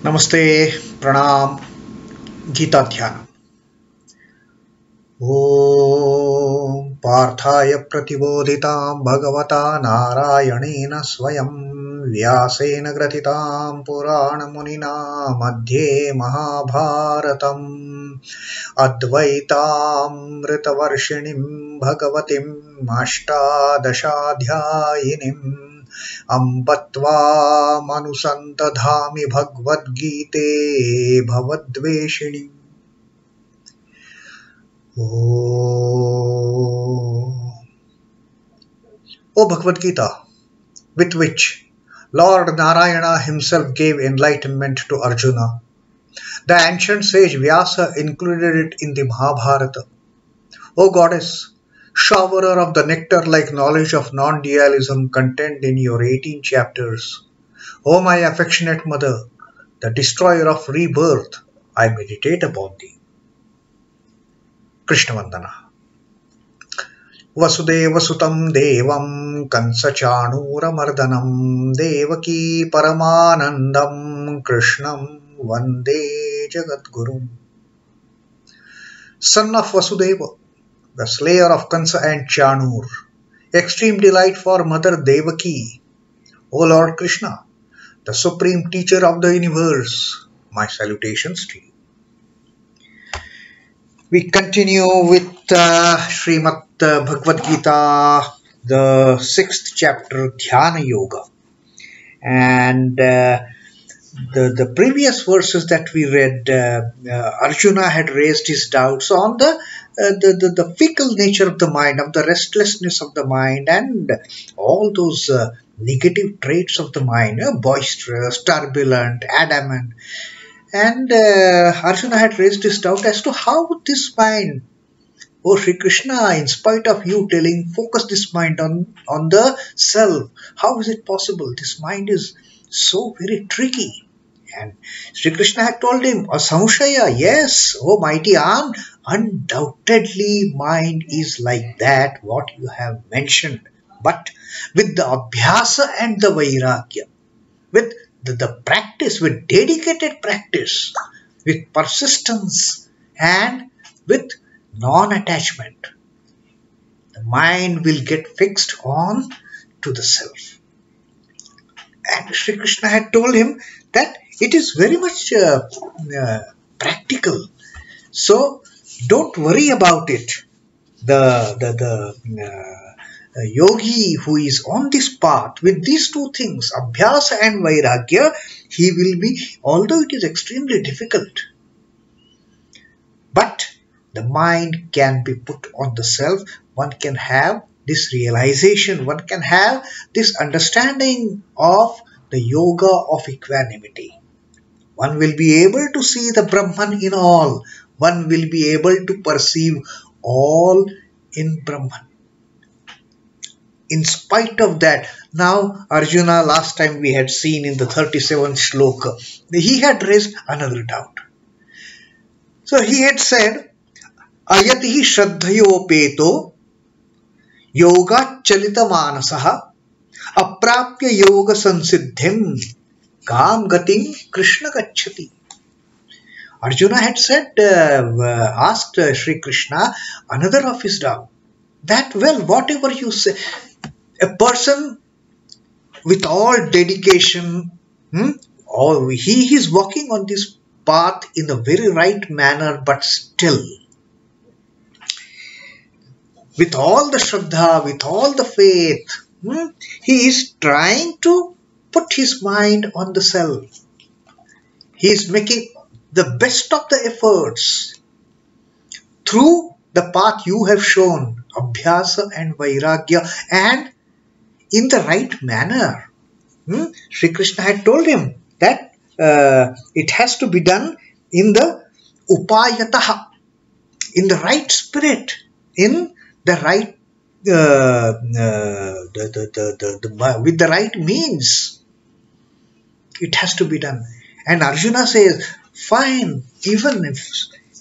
नमस्ते प्रणाम गीता ध्यान ओम पार्थाय प्रतिबोधितां भगवता नारायणेन स्वयं व्यासेन ग्रथितां पुराणमुनिना मध्ये महाभारतम् अद्वैतामृतवर्षिणीं भगवतीम् अष्टादशाध्यायिनीम् अम्ब त्वामनुसन्तधामि भगवद्गीते भवद्वेषिणि। O Bhagavad Gita, with which Lord Narayana himself gave enlightenment to Arjuna, the ancient sage Vyasa included it in the Mahabharata. O Goddess, showerer of the nectar-like knowledge of non-dualism contained in your 18 chapters, O my affectionate mother, the destroyer of rebirth, I meditate upon thee. Krishna Vandana. Vasudevasutam devam Kansachanuramardanam Devaki Paramanandam Krishnam Vande Jagadgurum. Son of Vasudeva, the slayer of Kansa and Chanur, extreme delight for Mother Devaki, O Lord Krishna, the supreme teacher of the universe, my salutations to you. We continue with Srimad Bhagavad Gita, the 6th chapter, Dhyana Yoga. And the previous verses that we read, Arjuna had raised his doubts on the fickle nature of the mind, of the restlessness of the mind, and all those negative traits of the mind, boisterous, turbulent, adamant. And Arjuna had raised his doubt as to how this mind, oh Sri Krishna, in spite of you telling, focus this mind on the self, how is it possible? This mind is so very tricky. And Sri Krishna had told him, Asamshaya, yes, oh mighty aunt, undoubtedly mind is like that, what you have mentioned. But with the abhyasa and the vairagya, with the practice, with dedicated practice, with persistence and with non-attachment, the mind will get fixed on to the self. And Sri Krishna had told him that it is very much practical. So don't worry about it. The yogi who is on this path with these two things, abhyasa and vairagya, he will be, although it is extremely difficult, but the mind can be put on the self. One can have this realization, one can have this understanding of the yoga of equanimity. One will be able to see the Brahman in all. One will be able to perceive all in Brahman. In spite of that, now Arjuna, last time we had seen in the 37th shloka, he had raised another doubt. So he had said, Ayatihi shraddhayopeto yoga chalita manasaha aprapya yoga sansiddhim kam gatim Krishna gacchati. Arjuna had said, asked Sri Krishna another of his doubt, that, well, whatever you say, a person with all dedication, he is walking on this path in the very right manner, but still, with all the shraddha, with all the faith, he is trying to put his mind on the self. He is making the best of the efforts through the path you have shown, abhyasa and vairagya, and in the right manner. Sri Krishna had told him that it has to be done in the upayataha, in the right spirit, in the right, with the right means. It has to be done. And Arjuna says, fine, even if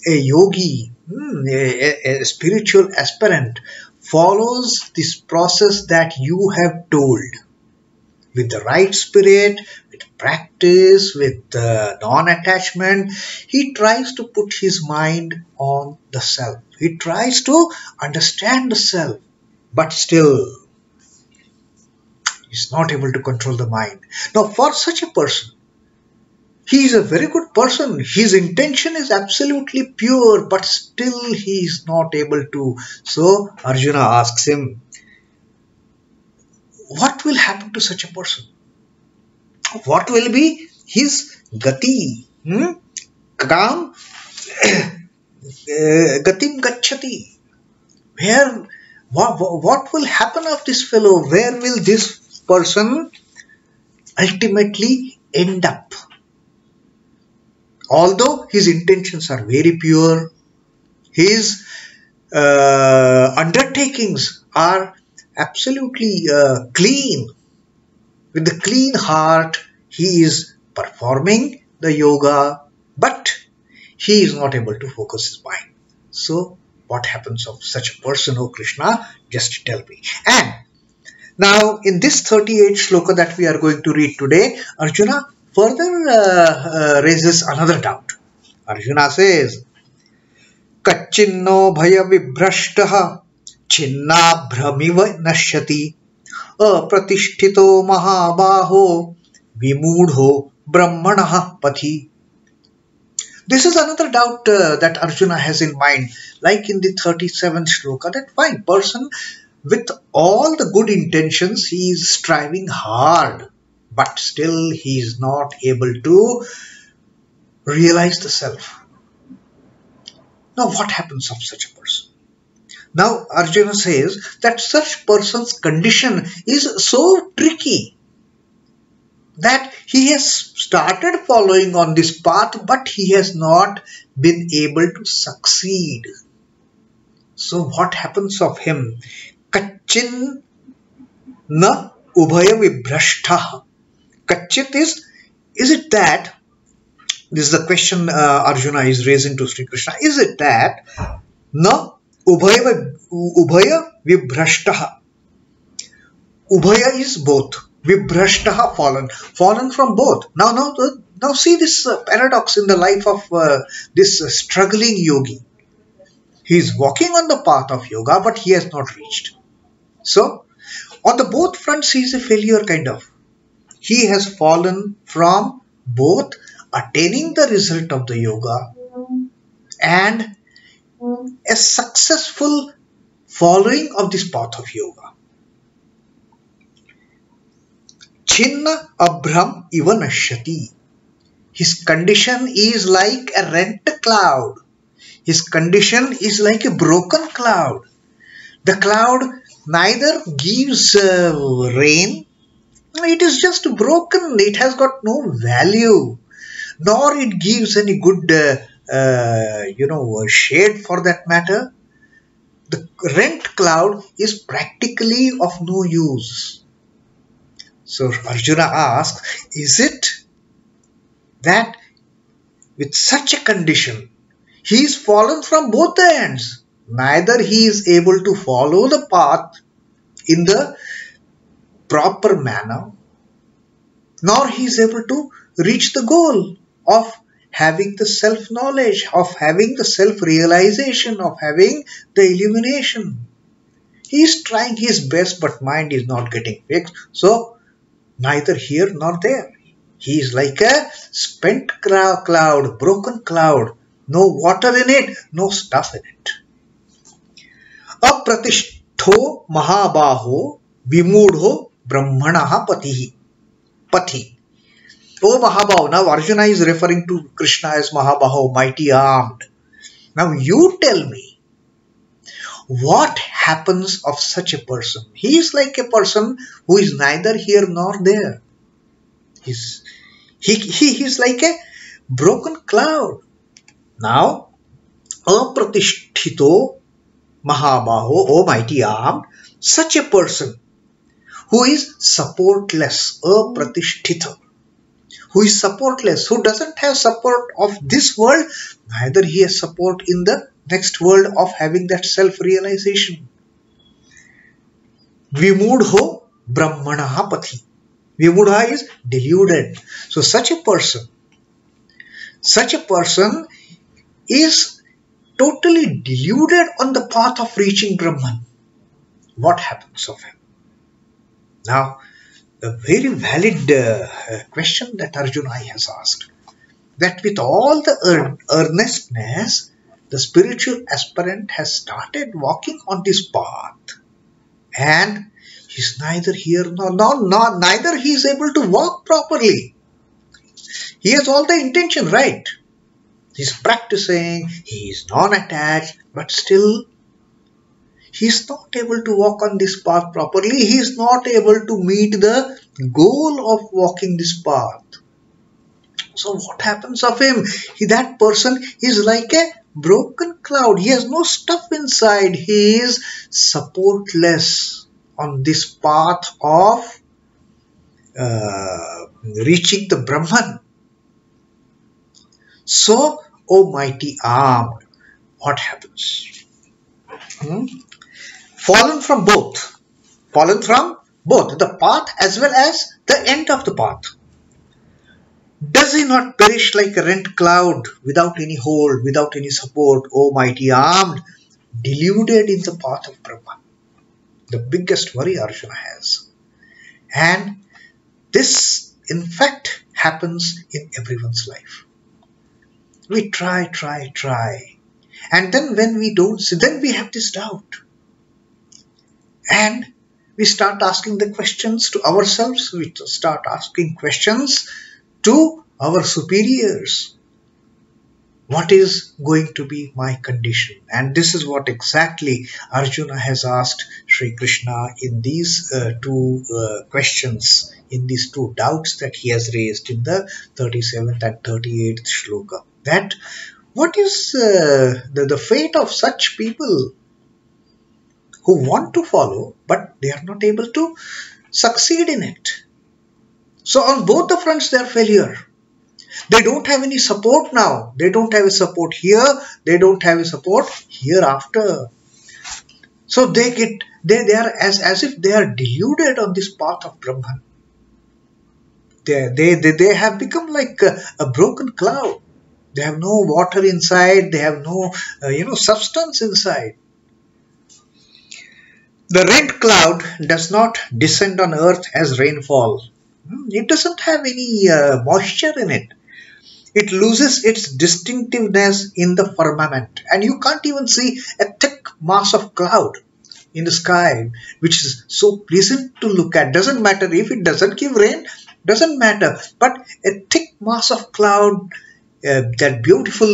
a yogi, a spiritual aspirant follows this process that you have told, with the right spirit, with practice, with non-attachment, he tries to put his mind on the self. He tries to understand the self, but still he's not able to control the mind. Now, for such a person, he is a very good person. His intention is absolutely pure, but still he is not able to. So Arjuna asks him, what will happen to such a person? What will be his gati? Kam gatim gachati. Where, what will happen of this fellow? Where will this person ultimately end up? Although his intentions are very pure, his undertakings are absolutely clean. With the clean heart, he is performing the yoga, but he is not able to focus his mind. So, what happens of such a person, O Krishna? Just tell me. And now, in this 38th shloka that we are going to read today, Arjuna further raises another doubt. Arjuna says, Kachinno bhaya vibhrashtaha chinnabhramiva nashyati apratishthito mahabaho vimudho brahmanaha pathi. This is another doubt that Arjuna has in mind, like in the 37th shloka, that fine person with all the good intentions, he is striving hard, but still he is not able to realize the self. Now what happens of such a person? Now Arjuna says that such person's condition is so tricky that he has started following on this path, but he has not been able to succeed. So what happens of him? Kachin na ubhaya vibhrashta. Kachit is it that, this is the question Arjuna is raising to Sri Krishna, is it that na ubhaya vibhrashta? Ubhaya is both. Vibhrashtaha, fallen from both. Now see this paradox in the life of this struggling yogi. He is walking on the path of yoga, but he has not reached. So, on the both fronts, he is a failure kind of. He has fallen from both attaining the result of the yoga and a successful following of this path of yoga. Chinna abhram iva nashyati. His condition is like a rent cloud. His condition is like a broken cloud. The cloud neither gives rain, it is just broken, it has got no value, nor it gives any good shade for that matter. The rent cloud is practically of no use. So Arjuna asks, is it that with such a condition, he is fallen from both the ends? Neither he is able to follow the path in the proper manner, nor he is able to reach the goal of having the self-knowledge, of having the self-realization, of having the illumination. He is trying his best, but mind is not getting fixed. So, neither here nor there. He is like a spent cloud, broken cloud. No water in it, no stuff in it. Apratishto mahabaho vimudho brahmanaha patihi. Pati. Oh Mahabaho. Now Arjuna is referring to Krishna as Mahabaho, mighty armed. Now you tell me, what happens of such a person? He is like a person who is neither here nor there. He is like a broken cloud. Now, apratishthito mahabaho, oh mighty armed, such a person who is supportless, apratishthita, who is supportless, who doesn't have support of this world, neither he has support in the next world of having that self-realization. Vimudho brahmanaha pathi. Vimudha is deluded. So such a person is totally deluded on the path of reaching Brahman. What happens of him? Now, a very valid question that Arjuna has asked. That with all the earnestness, the spiritual aspirant has started walking on this path, and he's neither here neither he is able to walk properly. He has all the intention, right? He's practicing, he is non-attached, but still he is not able to walk on this path properly. He is not able to meet the goal of walking this path. So what happens of him? That person is like a broken cloud. He has no stuff inside. He is supportless on this path of reaching the Brahman. So, O mighty arm, what happens? Fallen from both, the path as well as the end of the path. Does he not perish like a rent cloud, without any hold, without any support, O mighty armed, deluded in the path of Brahman? The biggest worry Arjuna has. And this, in fact, happens in everyone's life. We try. And then when we don't see, then we have this doubt. And we start asking the questions to ourselves. We start asking questions to our superiors. What is going to be my condition? And this is what exactly Arjuna has asked Sri Krishna in these two questions, in these two doubts that he has raised in the 37th and 38th shloka. That what is the fate of such people who want to follow, but they are not able to succeed in it. So on both the fronts, they are failure. They don't have any support now. They don't have a support here. They don't have a support hereafter. So they are as if they are deluded on this path of Brahman. They have become like a broken cloud. They have no water inside. They have no substance inside. The rent cloud does not descend on earth as rainfall. It doesn't have any moisture in it. It loses its distinctiveness in the firmament. And you can't even see a thick mass of cloud in the sky, which is so pleasant to look at. Doesn't matter if it doesn't give rain, doesn't matter. But a thick mass of cloud, that beautiful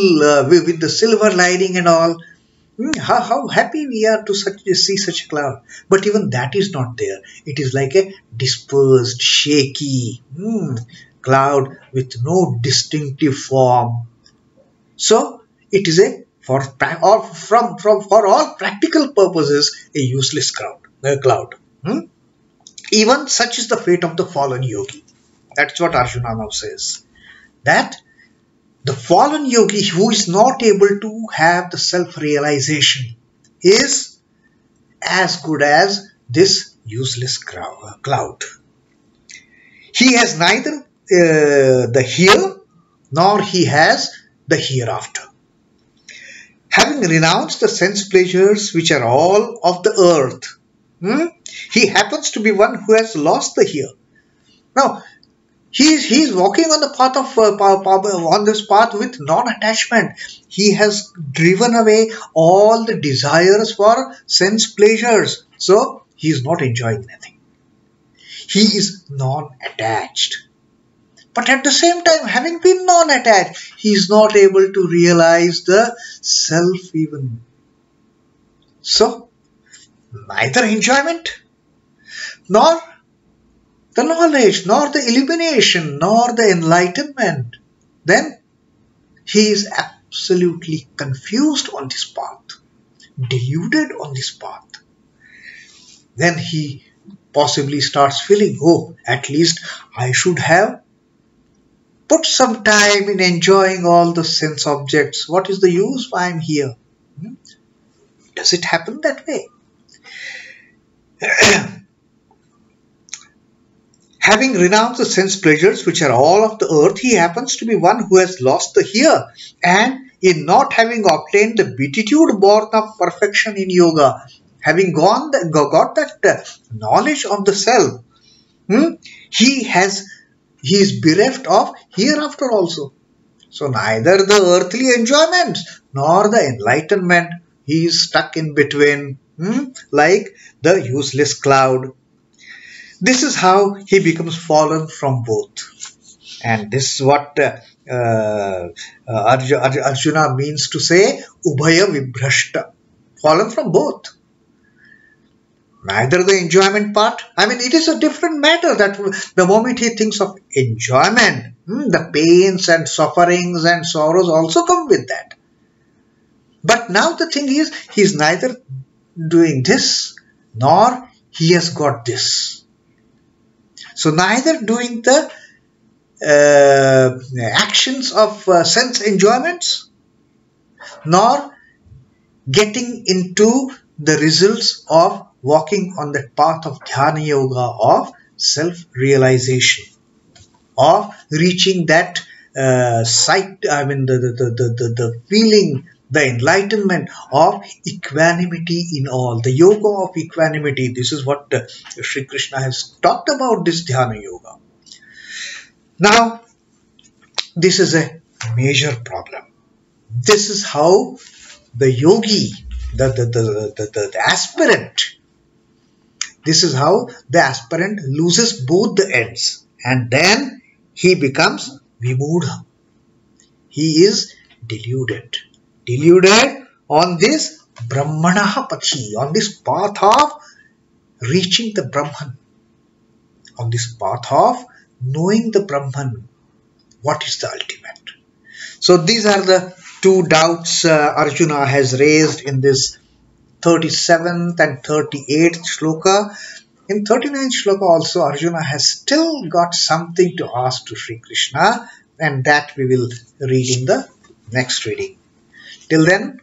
with the silver lining and all, how happy we are to see such a cloud. But even that is not there. It is like a dispersed, shaky cloud with no distinctive form. So it is for all practical purposes a useless cloud. Even such is the fate of the fallen yogi. That's what Arjuna now says. That the fallen yogi who is not able to have the self-realization is as good as this useless cloud. He has neither the here nor he has the hereafter. Having renounced the sense pleasures which are all of the earth, he happens to be one who has lost the here. Now, He is walking on the path of on this path with non-attachment. He has driven away all the desires for sense pleasures. So he is not enjoying anything. He is non-attached. But at the same time, having been non-attached, he is not able to realize the self even. So neither enjoyment nor the knowledge, nor the illumination, nor the enlightenment, then he is absolutely confused on this path, deluded on this path. Then he possibly starts feeling, oh, at least I should have put some time in enjoying all the sense objects. What is the use if I am here? Does it happen that way? Having renounced the sense pleasures which are all of the earth, he happens to be one who has lost the here, and in not having obtained the beatitude born of perfection in yoga, having got that knowledge of the self, he is bereft of hereafter also. So neither the earthly enjoyments nor the enlightenment, he is stuck in between, like the useless cloud. This is how he becomes fallen from both. And this is what Arjuna means to say, Ubhaya Vibhrashta, fallen from both. Neither the enjoyment part, I mean, it is a different matter that the moment he thinks of enjoyment, the pains and sufferings and sorrows also come with that. But now the thing is, he is neither doing this nor he has got this. So neither doing the actions of sense enjoyments nor getting into the results of walking on the path of Dhyana Yoga, of self-realization, of reaching that sight, I mean the feeling, the enlightenment of equanimity in all, the yoga of equanimity. This is what Sri Krishna has talked about, this Dhyana Yoga. Now, this is a major problem. This is how the yogi, the aspirant, this is how the aspirant loses both the ends, and then he becomes vimudha. He is deluded on this brahmanaha pathi, on this path of reaching the Brahman, on this path of knowing the Brahman. What is the ultimate? So these are the two doubts Arjuna has raised in this 37th and 38th shloka. In 39th shloka also, Arjuna has still got something to ask to Sri Krishna, and that we will read in the next reading. Till then,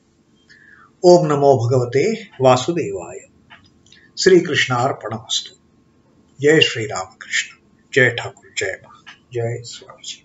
Om Namo Bhagavate Vasudevaya. Sri Krishna Arpanamastu. Jai Sri Ramakrishna. Jai Thakur. Jai Ma. Jai Swamiji.